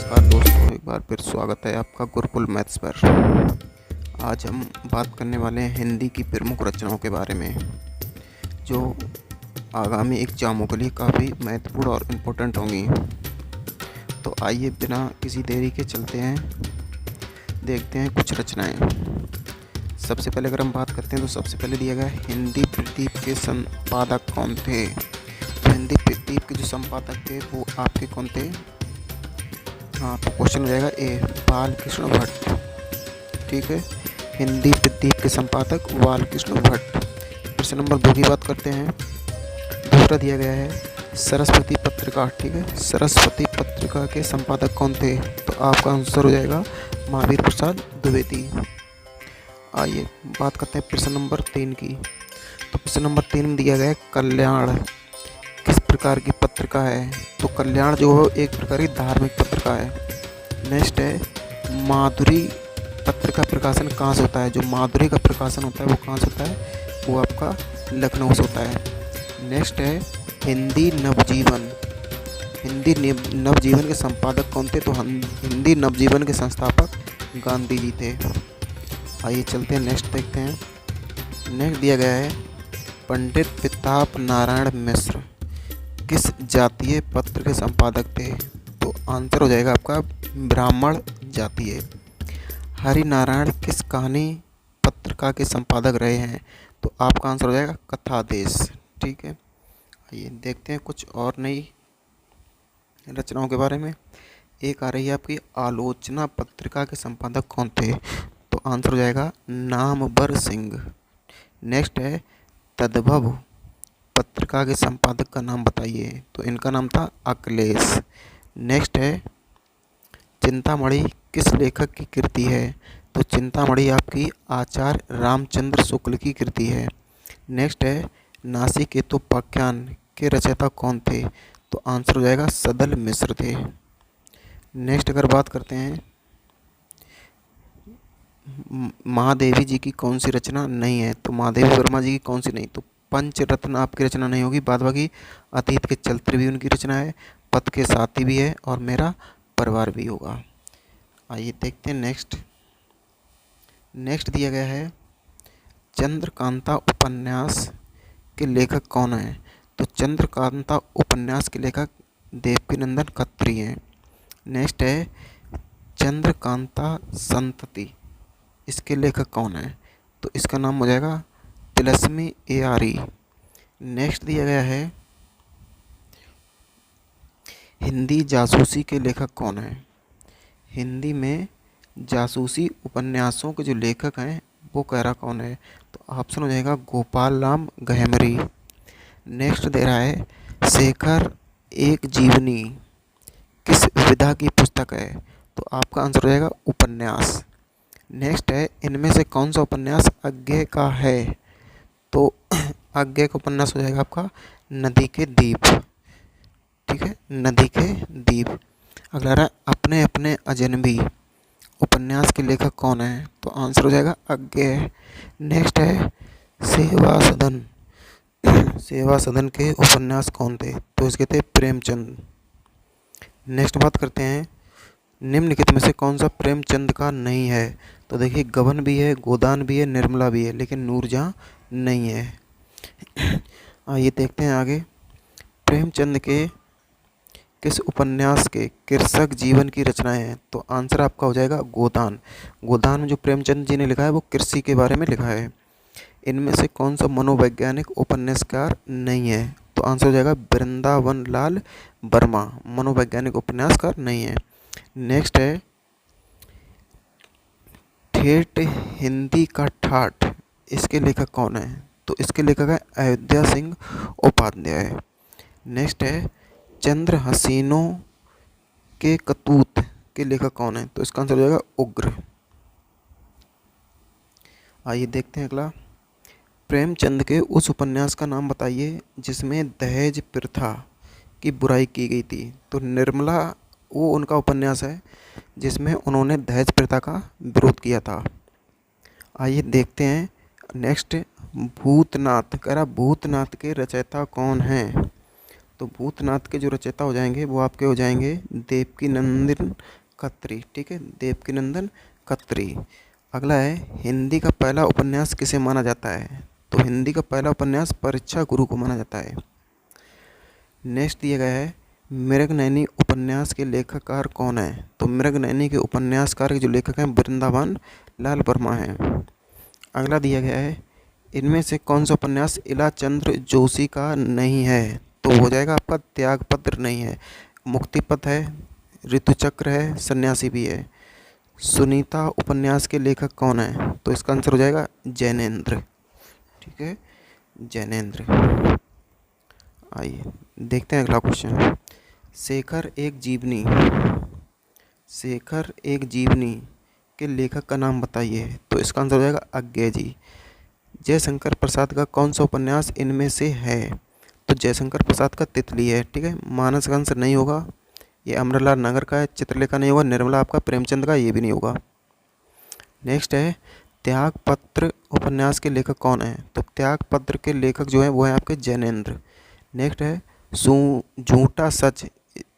नमस्कार दोस्तों, एक बार फिर स्वागत है आपका गुरुकुल मैथ्स पर। आज हम बात करने वाले हैं हिंदी की प्रमुख रचनाओं के बारे में, जो आगामी एग्जामों के लिए काफ़ी महत्वपूर्ण और इम्पोर्टेंट होंगी। तो आइए बिना किसी देरी के चलते हैं, देखते हैं कुछ रचनाएं। सबसे पहले अगर हम बात करते हैं तो सबसे पहले दिया गया हिंदी प्रदीप के संपादक कौन थे। तो हिंदी प्रदीप के जो संपादक थे वो आपके कौन थे। हाँ, तो क्वेश्चन हो जाएगा ए, बालकृष्ण भट्ट। ठीक है, हिंदी प्रदीप के संपादक बालकृष्ण भट्ट। प्रश्न नंबर 2 की बात करते हैं। दूसरा दिया गया है सरस्वती पत्रिका। ठीक है, सरस्वती पत्रिका के संपादक कौन थे। तो आपका आंसर हो जाएगा महावीर प्रसाद द्विवेदी। आइए बात करते हैं प्रश्न नंबर 3 की। तो प्रश्न नंबर 3 में दिया गया है कल्याण किस प्रकार की पत्रिका है। तो कल्याण जो है एक प्रकार की धार्मिक पत्रिका है। नेक्स्ट है माधुरी पत्रिका प्रकाशन कहाँ से होता है। जो माधुरी का प्रकाशन होता है वो कहाँ से होता है, वो आपका लखनऊ से होता है। नेक्स्ट है हिंदी नवजीवन। हिंदी नवजीवन के संपादक कौन थे। तो हिंदी नवजीवन के संस्थापक गांधी जी थे। आइए चलते हैं, नेक्स्ट देखते हैं। नेक्स्ट दिया गया है पंडित प्रताप नारायण मिश्र किस जातीय पत्र के संपादक थे। तो आंसर हो जाएगा आपका ब्राह्मण जातीय। हरि नारायण किस कहानी पत्रिका के संपादक रहे हैं। तो आपका आंसर हो जाएगा कथादेश। ठीक है, आइए देखते हैं कुछ और नई रचनाओं के बारे में। एक आ रही है आपकी आलोचना पत्रिका के संपादक कौन थे। तो आंसर हो जाएगा नामवर सिंह। नेक्स्ट है तद्भव पत्रिका के संपादक का नाम बताइए। तो इनका नाम था अखिलेश। नेक्स्ट है चिंतामणि किस लेखक की कृति है। तो चिंतामणि आपकी आचार्य रामचंद्र शुक्ल की कृति है। नेक्स्ट है नासिकेतोपाख्यान के रचयिता कौन थे। तो आंसर हो जाएगा सदल मिश्र थे। नेक्स्ट अगर बात करते हैं महादेवी जी की कौन सी रचना नहीं है। तो महादेवी वर्मा जी की कौन सी नहीं। तो पंचरत्न आपकी रचना नहीं होगी, बाद बाकी अतीत के चलते भी उनकी रचना है, पथ के साथी भी है और मेरा परिवार भी होगा। आइए देखते हैं नेक्स्ट दिया गया है चंद्रकांता उपन्यास के लेखक कौन है। तो चंद्रकांता उपन्यास के लेखक देवकीनंदन खत्री हैं। नेक्स्ट है चंद्रकांता संतति, इसके लेखक कौन है। तो इसका नाम हो जाएगा तिलस्मी ARE। नेक्स्ट दिया गया है हिंदी जासूसी के लेखक कौन है। हिंदी में जासूसी उपन्यासों के जो लेखक हैं वो कह रहा कौन है। तो ऑप्शन हो जाएगा गोपाल राम गहमरी। नेक्स्ट दे रहा है शेखर एक जीवनी किस विधा की पुस्तक है। तो आपका आंसर हो जाएगा उपन्यास। नेक्स्ट है इनमें से कौन सा उपन्यास अज्ञे का है। तो अज्ञे का उपन्यास हो जाएगा आपका नदी के द्वीप। ठीक है, नदी के द्वीप। अगला रहा अपने अपने अजनबी उपन्यास के लेखक कौन है। तो आंसर हो जाएगा अज्ञे। नेक्स्ट है सेवा सदन। सेवा सदन के उपन्यास कौन थे। तो इसके थे प्रेमचंद। नेक्स्ट बात करते हैं निम्नलिखित में से कौन सा प्रेमचंद का नहीं है। तो देखिए गबन भी है, गोदान भी है, निर्मला भी है, लेकिन नूरजहां नहीं है। आइए देखते हैं आगे। प्रेमचंद के किस उपन्यास के कृषक जीवन की रचनाएं हैं। तो आंसर आपका हो जाएगा गोदान। गोदान में जो प्रेमचंद जी ने लिखा है वो कृषि के बारे में लिखा है। इनमें से कौन सा मनोवैज्ञानिक उपन्यासकार नहीं है। तो आंसर हो जाएगा वृंदावन लाल वर्मा, मनोवैज्ञानिक उपन्यासकार नहीं है। नेक्स्ट है ठेठ हिंदी का ठाठ, इसके लेखक कौन है। तो इसके लेखक है अयोध्या सिंह उपाध्याय। नेक्स्ट है चंद्र हसीनों के कतूत के लेखक कौन है। तो इसका आंसर हो जाएगा उग्र। आइए देखते हैं अगला। प्रेमचंद के उस उपन्यास का नाम बताइए जिसमें दहेज प्रथा की बुराई की गई थी। तो निर्मला वो उनका उपन्यास है जिसमें उन्होंने दहेज प्रथा का विरोध किया था। आइए देखते हैं नेक्स्ट। भूतनाथ कह रहा भूतनाथ के रचयिता कौन हैं। तो भूतनाथ के जो रचयिता हो जाएंगे वो आपके हो जाएंगे देवकीनंदन खत्री। ठीक है, देवकीनंदन खत्री। अगला है हिंदी का पहला उपन्यास किसे माना जाता है? तो हिंदी का पहला उपन्यास परीक्षा गुरु को माना जाता है। नेक्स्ट दिया गया है मृगनयनी उपन्यास के लेखककार कौन है? तो मृगनयनी के उपन्यासकार के जो लेखक हैं वृंदावन लाल वर्मा हैं। अगला दिया गया है इनमें से कौन सा उपन्यास इलाचंद्र जोशी का नहीं है? तो हो जाएगा आपका त्यागपत्र नहीं है, मुक्तिपथ है, ऋतुचक्र है, सन्यासी भी है। सुनीता उपन्यास के लेखक कौन है? तो इसका आंसर हो जाएगा जैनेन्द्र। ठीक है, जैनेन्द्र। आइए देखते हैं अगला क्वेश्चन। शेखर एक जीवनी, शेखर एक जीवनी के लेखक का नाम बताइए। तो इसका आंसर हो जाएगा अज्ञे जी। जयशंकर प्रसाद का कौन सा उपन्यास इनमें से है? तो जयशंकर प्रसाद का तितली है। ठीक है, मानस का आंसर नहीं होगा, ये अमरलाल नगर का है। चित्रलेखा नहीं होगा, निर्मला आपका प्रेमचंद का, ये भी नहीं होगा। नेक्स्ट है त्यागपत्र उपन्यास के लेखक कौन है? तो त्यागपत्र के लेखक जो है वो है आपके जैनेन्द्र। नेक्स्ट है झूठा सच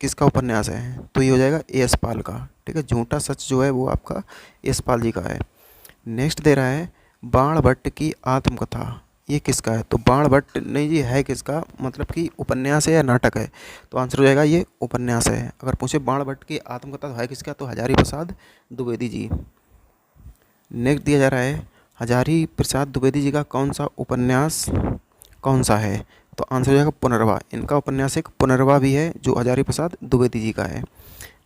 किसका उपन्यास है? तो ये हो जाएगा यशपाल का। ठीक है, झूठा सच जो है वो आपका यशपाल जी का है। नेक्स्ट दे रहा है बाण भट्ट की आत्मकथा, ये किसका है? तो बाण भट्ट नहीं जी, है किसका, मतलब कि उपन्यास है या नाटक है? तो आंसर हो जाएगा ये उपन्यास है। अगर पूछे बाण भट्ट की आत्मकथा है किसका, तो हजारी प्रसाद द्विवेदी जी। नेक्स्ट दिया जा रहा है हजारी प्रसाद द्विवेदी जी का कौन सा उपन्यास कौन सा है? तो आंसर हो जाएगा पुनर्वा। इनका उपन्यास एक पुनर्वा भी है जो हजारी प्रसाद द्विवेदी जी का है।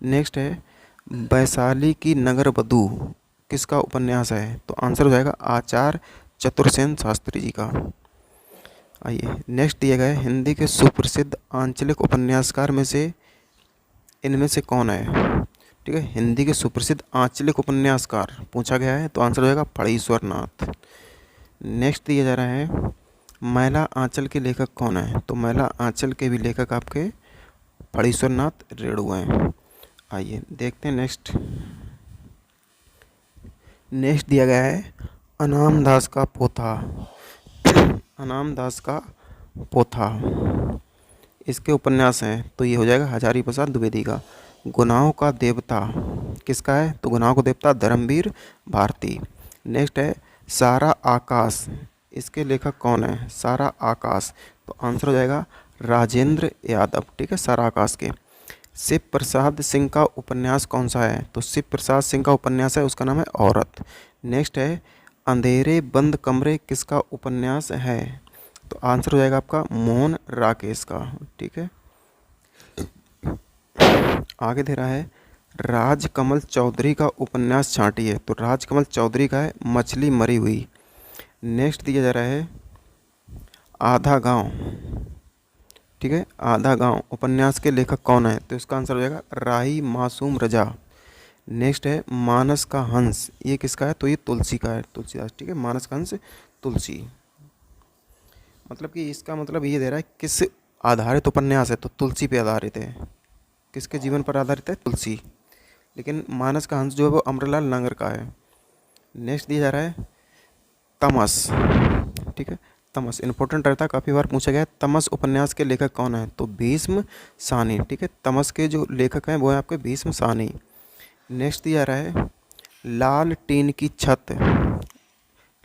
नेक्स्ट है वैशाली की नगर वधू किसका उपन्यास है? तो आंसर हो जाएगा आचार्य चतुरसेन शास्त्री जी का। आइए नेक्स्ट दिया गया है हिंदी के सुप्रसिद्ध आंचलिक उपन्यासकार में से इनमें से कौन है? ठीक है, हिंदी के सुप्रसिद्ध आंचलिक उपन्यासकार पूछा गया है, तो आंसर हो जाएगा फणीश्वर नाथ। नेक्स्ट दिया जा रहा है मैला आंचल के लेखक कौन है? तो मैला आंचल के भी लेखक आपके फणीश्वर नाथ रेणु हैं। आइए देखते हैं नेक्स्ट। नेक्स्ट दिया गया है अनाम दास का पोथा, अनाम दास का पोथा इसके उपन्यास हैं, तो ये हो जाएगा हजारी प्रसाद द्विवेदी का। गुनाहों का देवता किसका है? तो गुनाहों का देवता धर्मवीर भारती। नेक्स्ट है सारा आकाश, इसके लेखक कौन है? सारा आकाश, तो आंसर हो जाएगा राजेंद्र यादव। ठीक है, सारा आकाश के। शिव प्रसाद सिंह का उपन्यास कौन सा है? तो शिव प्रसाद सिंह का उपन्यास है, उसका नाम है औरत। नेक्स्ट है अंधेरे बंद कमरे किसका उपन्यास है? तो आंसर हो जाएगा आपका मोहन राकेश का। ठीक है, आगे दे रहा है राजकमल चौधरी का उपन्यास छांटिए। तो राजकमल चौधरी का है मछली मरी हुई। नेक्स्ट दिया जा रहा है आधा गांव। ठीक है, आधा गांव उपन्यास के लेखक कौन है? तो इसका आंसर हो जाएगा राही मासूम रजा। नेक्स्ट है मानस का हंस, ये किसका है? तो ये तुलसी का है, तुलसीदास। ठीक है, मानस का हंस तुलसी। मतलब कि इसका मतलब ये दे रहा है किस आधारित उपन्यास है? तो तुलसी पे आधारित है। किसके जीवन पर आधारित है? तुलसी। लेकिन मानस का हंस जो है वो अमरलाल नांगर का है। नेक्स्ट दिया जा रहा है तमस। ठीक है, तमस इंपॉर्टेंट रहता है, काफ़ी बार पूछा गया है। तमस उपन्यास के लेखक कौन है? तो भीष्म सानी। ठीक है, तमस के जो लेखक हैं वो है आपके भीष्म सानी। नेक्स्ट दिया रहा है लाल टीन की छत,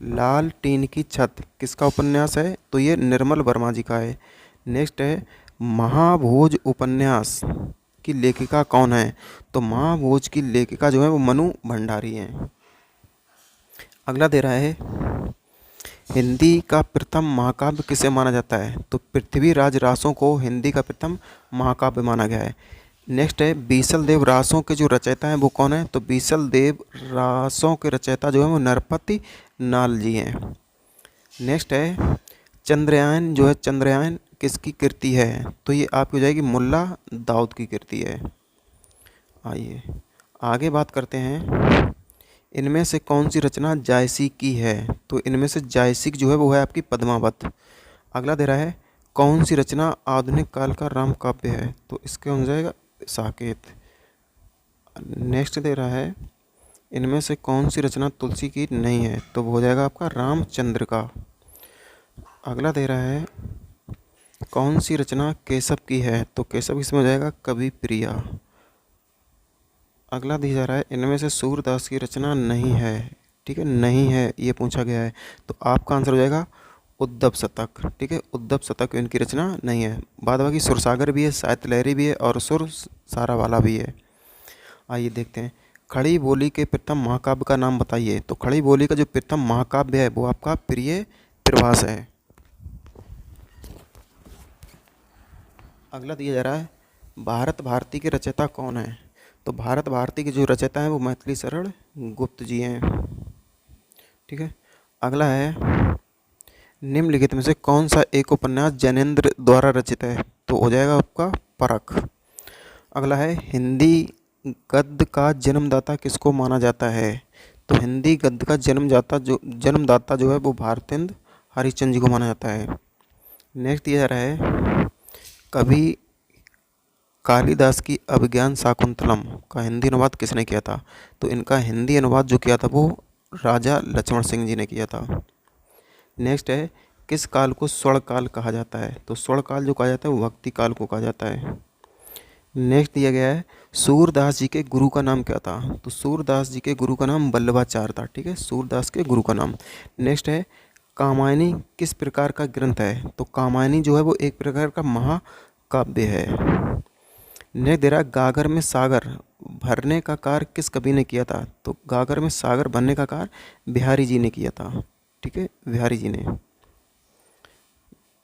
लाल टीन की छत किसका उपन्यास है? तो ये निर्मल वर्मा जी का है। नेक्स्ट है महाभोज उपन्यास की लेखिका कौन है? तो महाभोज की लेखिका जो है वो मनु भंडारी हैं। अगला दे रहा है हिंदी का प्रथम महाकाव्य किसे माना जाता है? तो पृथ्वीराज रासों को हिंदी का प्रथम महाकाव्य माना गया है। नेक्स्ट है बीसल देव रासों के जो रचयिता हैं वो कौन है? तो बीसल देव रासों के रचयिता जो है वो नरपति नाल जी हैं। नेक्स्ट है चंद्रयान, जो है चंद्रयान किसकी कृति है? तो ये आपकी हो जाएगी मुल्ला दाऊद की कृति है। आइए आगे बात करते हैं इनमें से कौन सी रचना जायसी की है? तो इनमें से जायसी जो है वो है आपकी पद्मावत। अगला दे रहा है कौन सी रचना आधुनिक काल का राम काव्य है? तो इसके हो जाएगा साकेत। नेक्स्ट दे रहा है इनमें से कौन सी रचना तुलसी की नहीं है? तो वो हो जाएगा आपका रामचंद्र का। अगला दे रहा है कौन सी रचना केशव की है? तो केशव इसमें हो जाएगा कवि प्रिया। अगला दिया जा रहा है, इनमें से सूरदास की रचना नहीं है। ठीक है, नहीं है ये पूछा गया है, तो आपका आंसर हो जाएगा उद्धव शतक। ठीक है, उद्धव शतक इनकी रचना नहीं है। बाद बाकी सुरसागर भी है, साहित्य लहरी भी है और सुर सारा वाला भी है। आइए देखते हैं, खड़ी बोली के प्रथम महाकाव्य का नाम बताइए। तो खड़ी बोली का जो प्रथम महाकाव्य है वो आपका प्रिय प्रवास है। अगला दिया जा रहा है, भारत भारती के रचयिता कौन है? तो भारत भारती के जो रचयिता हैं वो मैथिली शरण गुप्त जी हैं। ठीक है, अगला है, निम्नलिखित में से कौन सा एक उपन्यास जैनेन्द्र द्वारा रचित है? तो हो जाएगा आपका परख। अगला है, हिंदी गद्य का जन्मदाता किसको माना जाता है? तो हिंदी गद्य का जन्मदाता जो है वो भारतेंदु हरिश्चंद्र जी को माना जाता है। नेक्स्ट दिया जा रहा है, कवि कालिदास की अभिज्ञान शाकुंतलम का हिंदी अनुवाद किसने किया था? तो इनका हिंदी अनुवाद जो किया था वो राजा लक्ष्मण सिंह जी ने किया था। नेक्स्ट है, किस काल को स्वर्ण काल कहा जाता है? तो स्वर्ण काल जो कहा जाता है वो भक्ति काल को कहा जाता है। नेक्स्ट दिया गया है, सूरदास जी के गुरु का नाम क्या था? तो सूरदास जी के गुरु का नाम वल्लभाचार्य था। ठीक है, सूरदास के गुरु का नाम। नेक्स्ट है, कामायनी किस प्रकार का ग्रंथ है? तो कामायनी जो है वो एक प्रकार का महाकाव्य है। नेक्स्ट दे रहा है, गागर में सागर भरने का कार्य किस कवि ने किया था? तो गागर में सागर भरने का कार्य बिहारी जी ने किया था। ठीक है, बिहारी जी ने।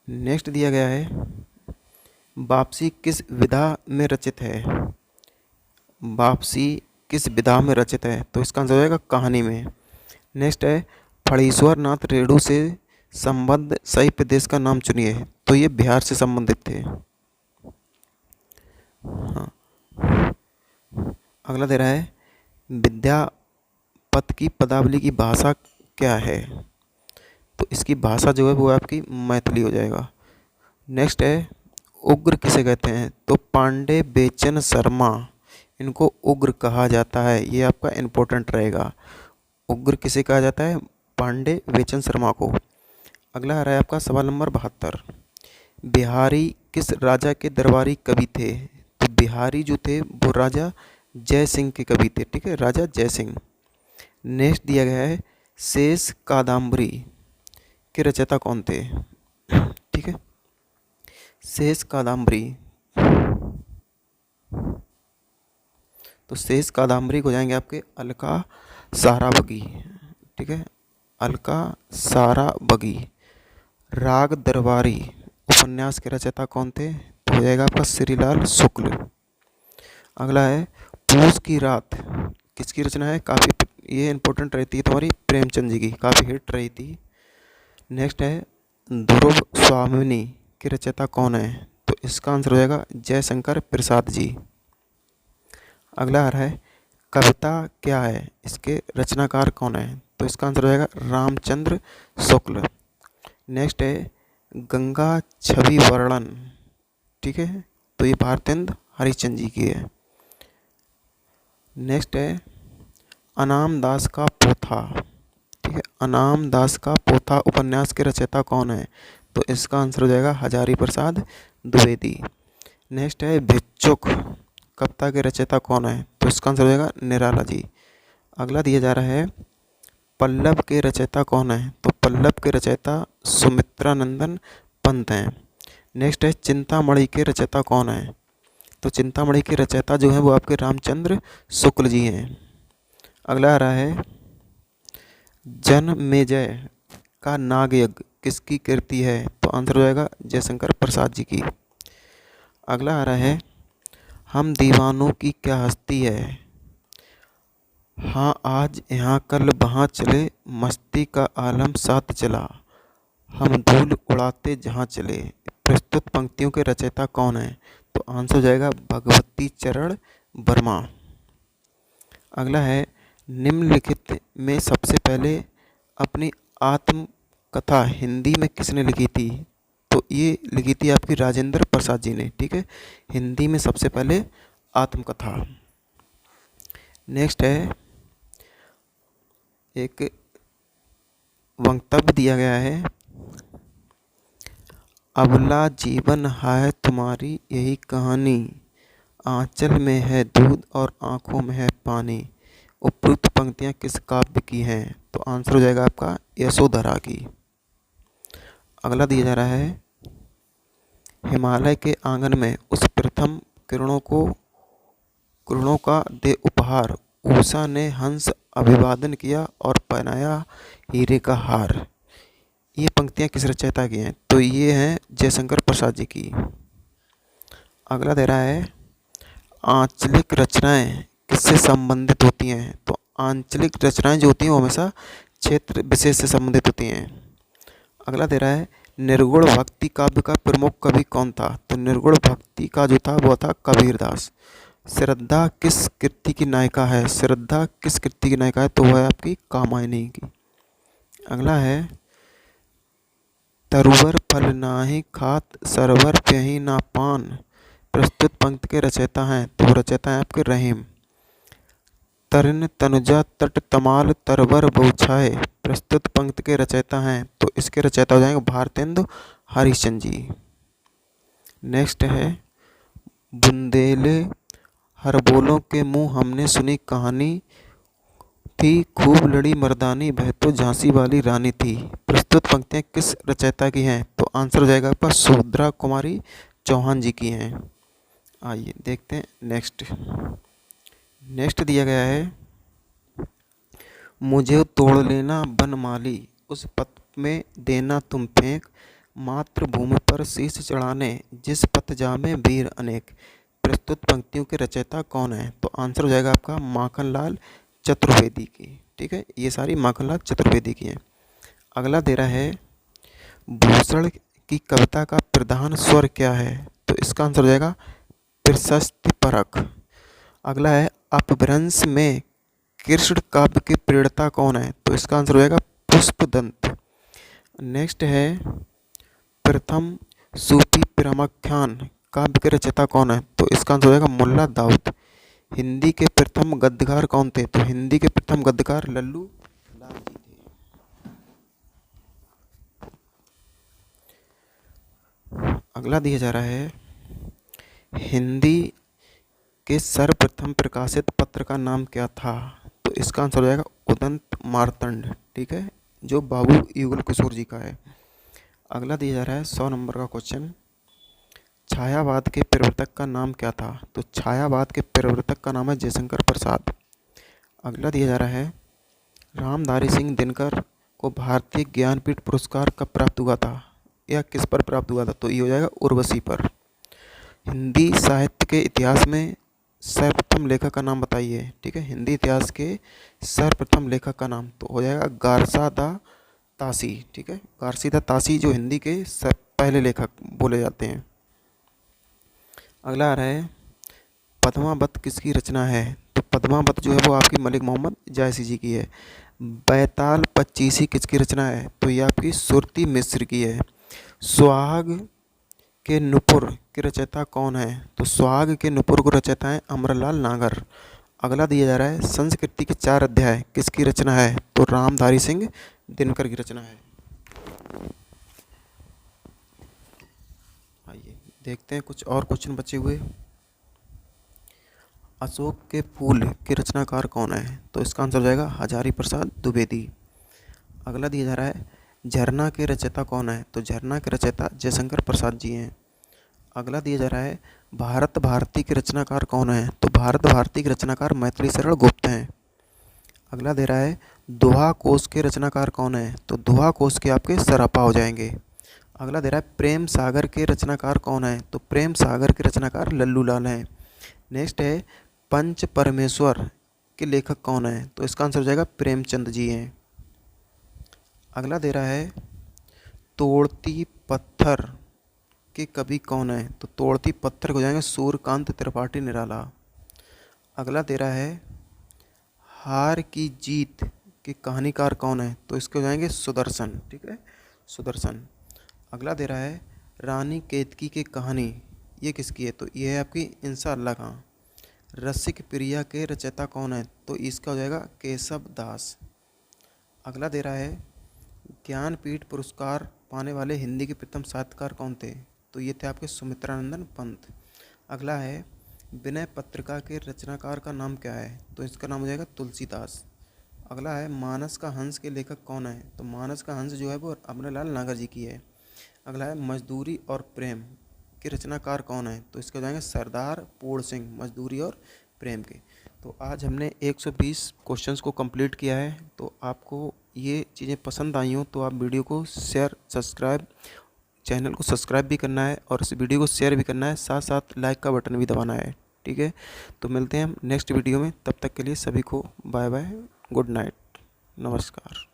नेक्स्ट दिया गया है, वापसी किस विधा में रचित है? वापसी किस विधा में रचित है? तो इसका आंसर हो जाएगा कहानी में। नेक्स्ट है, फणीश्वर नाथ रेणु से संबद्ध सही प्रदेश का नाम चुनिए। तो ये बिहार से संबंधित थे। हाँ, अगला दे रहा है, विद्यापत की पदावली की भाषा क्या है? तो इसकी भाषा जो है वो आपकी मैथिली हो जाएगा। नेक्स्ट है, उग्र किसे कहते हैं? तो पांडे बेचन शर्मा इनको उग्र कहा जाता है। ये आपका इम्पोर्टेंट रहेगा, उग्र किसे कहा जाता है? पांडे बेचन शर्मा को। अगला आ रहा है आपका सवाल नंबर 72, बिहारी किस राजा के दरबारी कवि थे? तो बिहारी जो थे वो राजा जय सिंह के कवि थे। ठीक है, राजा जय सिंह। नेक्स्ट दिया गया है, शेष कादम्बरी के रचयिता कौन थे? ठीक है, शेष कादम्बरी, तो शेष कादम्बरी को जाएंगे आपके अलका साराबगी। ठीक है, अलका साराबगी। राग दरबारी उपन्यास के रचयिता कौन थे? तो हो जाएगा आपका श्रीलाल शुक्ल। अगला है, पूस की रात किसकी रचना है? काफ़ी ये इंपॉर्टेंट रहती है तुम्हारी, प्रेमचंद जी की, काफ़ी हिट रही थी। नेक्स्ट है, ध्रुव स्वामिनी के रचयिता कौन है? तो इसका आंसर हो जाएगा जयशंकर प्रसाद जी। अगला आ रहा है, कविता क्या है इसके रचनाकार कौन है? तो इसका आंसर हो जाएगा रामचंद्र शुक्ल। नेक्स्ट है, गंगा छवि वर्णन। ठीक है, तो ये भारतेंदु हरिश्चंद्र जी की है। नेक्स्ट है, अनाम दास का पोथा। ठीक है, अनाम दास का पोथा उपन्यास के रचयिता कौन है? तो इसका आंसर हो जाएगा हजारी प्रसाद द्विवेदी। नेक्स्ट है, भिक्षुक कविता के रचयिता कौन है? तो इसका आंसर हो जाएगा निराला जी। अगला दिया जा रहा है, पल्लव के रचयिता कौन है? तो पल्लव के रचयिता सुमित्रानंदन पंत हैं। नेक्स्ट है, चिंतामणि के रचयिता कौन है? तो चिंतामणि के रचयिता जो हैं वो आपके रामचंद्र शुक्ल जी हैं। अगला आ रहा है, जनमेजय का नागयज्ञ किसकी कृति है? तो आंसर हो जाएगा जयशंकर प्रसाद जी की। अगला आ रहा है, हम दीवानों की क्या हस्ती है? हाँ आज यहाँ कल वहाँ चले, मस्ती का आलम साथ चला, हम धूल उड़ाते जहाँ चले। प्रस्तुत पंक्तियों के रचयिता कौन है? तो आंसर हो जाएगा भगवती चरण वर्मा। अगला है, निम्नलिखित में सबसे पहले अपनी आत्मकथा हिंदी में किसने लिखी थी? तो ये लिखी थी आपकी राजेंद्र प्रसाद जी ने। ठीक है, हिंदी में सबसे पहले आत्मकथा। नेक्स्ट है, एक वक्तव्य दिया गया है, अबला जीवन है तुम्हारी यही कहानी, आंचल में है दूध और आंखों में है पानी। उपयुक्त पंक्तियां किस काव्य की हैं? तो आंसर हो जाएगा आपका यशोधरा की। अगला दिया जा रहा है, हिमालय के आंगन में उस प्रथम किरणों का दे उपहार, उषा ने हंस अभिवादन किया और पहनाया हीरे का हार। ये पंक्तियां किस रचयिता की हैं? तो ये हैं जयशंकर प्रसाद जी की। अगला दे रहा है, आंचलिक रचनाएं किससे संबंधित होती हैं? तो आंचलिक रचनाएं जो होती हैं वो हमेशा क्षेत्र विशेष से संबंधित होती हैं। अगला दे रहा है, निर्गुण भक्ति काव्य का प्रमुख कवि कौन था? तो निर्गुण भक्ति का जो था वो था कबीरदास। श्रद्धा किस कृति की नायिका है? श्रद्धा किस कृति की नायिका है? तो वह है आपकी कामायनी की। अगला है, तरुवर फल नाहि खात सरवर प्यहि ना पान, प्रस्तुत पंक्ति के रचयिता हैं? तो वो रचयिता हैं आपके रहीम। तरिन तनुजा तट तमाल तरवर बहुछाए, प्रस्तुत पंक्ति के रचयिता हैं? तो इसके रचयिता हो जाएंगे भारतेंदु हरिश्चंद्र जी। नेक्स्ट है, बुंदेले हरबोलों के मुंह हमने सुनी कहानी, थी खूब लड़ी मर्दानी वह तो झांसी वाली रानी थी। प्रस्तुत पंक्तियां किस रचयिता की हैं? तो आंसर हो जाएगा आपका सुभद्रा कुमारी चौहान जी की हैं। आइए देखते हैं नेक्स्ट। नेक्स्ट दिया गया है, मुझे तोड़ लेना बनमाली, उस पथ में देना तुम फेंक, मातृभूमि पर शीश चढ़ाने जिस पथ जामे वीर अनेक। प्रस्तुत पंक्तियों के रचयिता कौन है? तो आंसर हो जाएगा आपका माखनलाल चतुर्वेदी की। ठीक है, ये सारी माखनलाल चतुर्वेदी की हैं। अगला दे रहा है, भूषण की कविता का प्रधान स्वर क्या है? तो इसका आंसर हो जाएगा प्रशस्ति परक। अगला है, अपभ्रंश में कृष्ण काव्य के प्रेरणा कौन है? तो इसका आंसर हो जाएगा पुष्पदंत। नेक्स्ट है, प्रथम सूफी प्रमाख्यान काव्य के रचयिता कौन है? तो इसका आंसर हो जाएगा मुल्ला दाऊद। हिंदी के प्रथम गद्यकार कौन थे? तो हिंदी के प्रथम गद्यकार लल्लू लाल जी थे। अगला दिया जा रहा है, हिंदी के सर्वप्रथम प्रकाशित पत्र का नाम क्या था? तो इसका आंसर हो जाएगा उदंत मार्तंड। ठीक है, जो बाबू युगल किशोर जी का है। अगला दिया जा रहा है 100 नंबर का क्वेश्चन, छायावाद के प्रवर्तक का नाम क्या था? तो छायावाद के प्रवर्तक का नाम है जयशंकर प्रसाद। अगला दिया जा रहा है, रामधारी सिंह दिनकर को भारतीय ज्ञानपीठ पुरस्कार कब प्राप्त हुआ था या किस पर प्राप्त हुआ था? तो ये हो जाएगा उर्वशी पर। हिंदी साहित्य के इतिहास में सर्वप्रथम लेखक का नाम बताइए। ठीक है, हिंदी इतिहास के सर्वप्रथम लेखक का नाम तो हो जाएगा गारसादा तासी। ठीक है, गारसीदा तासी जो हिंदी के पहले लेखक बोले जाते हैं। अगला आ रहा है, पद्मावत किसकी रचना है? तो पद्मावत जो है वो आपकी मलिक मोहम्मद जायसी जी की है। बैताल पच्चीसी किसकी रचना है? तो ये आपकी सुरती मिस्र की है। सुहाग के नुपुर के रचयिता कौन है? तो सुहाग के नुपुर को रचयिता है अमरलाल नागर। अगला दिया जा रहा है, संस्कृति के 4 अध्याय किसकी रचना है? तो रामधारी सिंह दिनकर की रचना है। आइए देखते हैं कुछ और क्वेश्चन बचे हुए। अशोक के फूल के रचनाकार कौन है? तो इसका आंसर हो जाएगा हजारी प्रसाद द्विवेदी। अगला दिया जा रहा है, झरना के रचयिता कौन है? तो झरना के रचयिता जयशंकर प्रसाद जी हैं। अगला दिया जा रहा है, भारत भारती के रचनाकार कौन है? तो भारत भारती के रचनाकार मैथिली शरण गुप्त हैं। अगला दे रहा है, दोहा कोश के रचनाकार कौन है? तो दोहा कोश के आपके सरापा हो जाएंगे। अगला दे रहा है, प्रेम सागर के रचनाकार कौन है? तो प्रेम सागर के रचनाकार लल्लू लाल हैं। नेक्स्ट है, पंच परमेश्वर के लेखक कौन है? तो इसका आंसर हो जाएगा प्रेमचंद जी हैं। अगला दे रहा है, तोड़ती पत्थर के कवि कौन है? तो तोड़ती पत्थर हो जाएंगे सूर्यकांत त्रिपाठी निराला। अगला दे रहा है, हार की जीत के कहानीकार कौन है? तो इसके हो जाएंगे सुदर्शन। ठीक है, सुदर्शन। अगला दे रहा है, रानी केतकी की कहानी ये किसकी है? तो ये है आपकी इंशाअल्लाह खां। रसिक प्रिया के रचयिता कौन है? तो इसका हो जाएगा केशव दास। अगला दे रहा है, ज्ञानपीठ पुरस्कार पाने वाले हिंदी के प्रथम साहित्यकार कौन थे? तो ये थे आपके सुमित्रानंदन पंत। अगला है, विनय पत्रिका के रचनाकार का नाम क्या है? तो इसका नाम हो जाएगा तुलसीदास। अगला है, मानस का हंस के लेखक कौन है? तो मानस का हंस जो है वो अमरलाल नागर जी की है। अगला है, मजदूरी और प्रेम के रचनाकार कौन है? तो इसके हो जाएंगे सरदार पूर्ण सिंह, मजदूरी और प्रेम के। तो आज हमने 120 क्वेश्चंस को कंप्लीट किया है। तो आपको ये चीज़ें पसंद आई हो तो आप वीडियो को शेयर, सब्सक्राइब, चैनल को सब्सक्राइब भी करना है और इस वीडियो को शेयर भी करना है, साथ साथ लाइक का बटन भी दबाना है। ठीक है, तो मिलते हैं हम नेक्स्ट वीडियो में। तब तक के लिए सभी को बाय बाय, गुड नाइट, नमस्कार।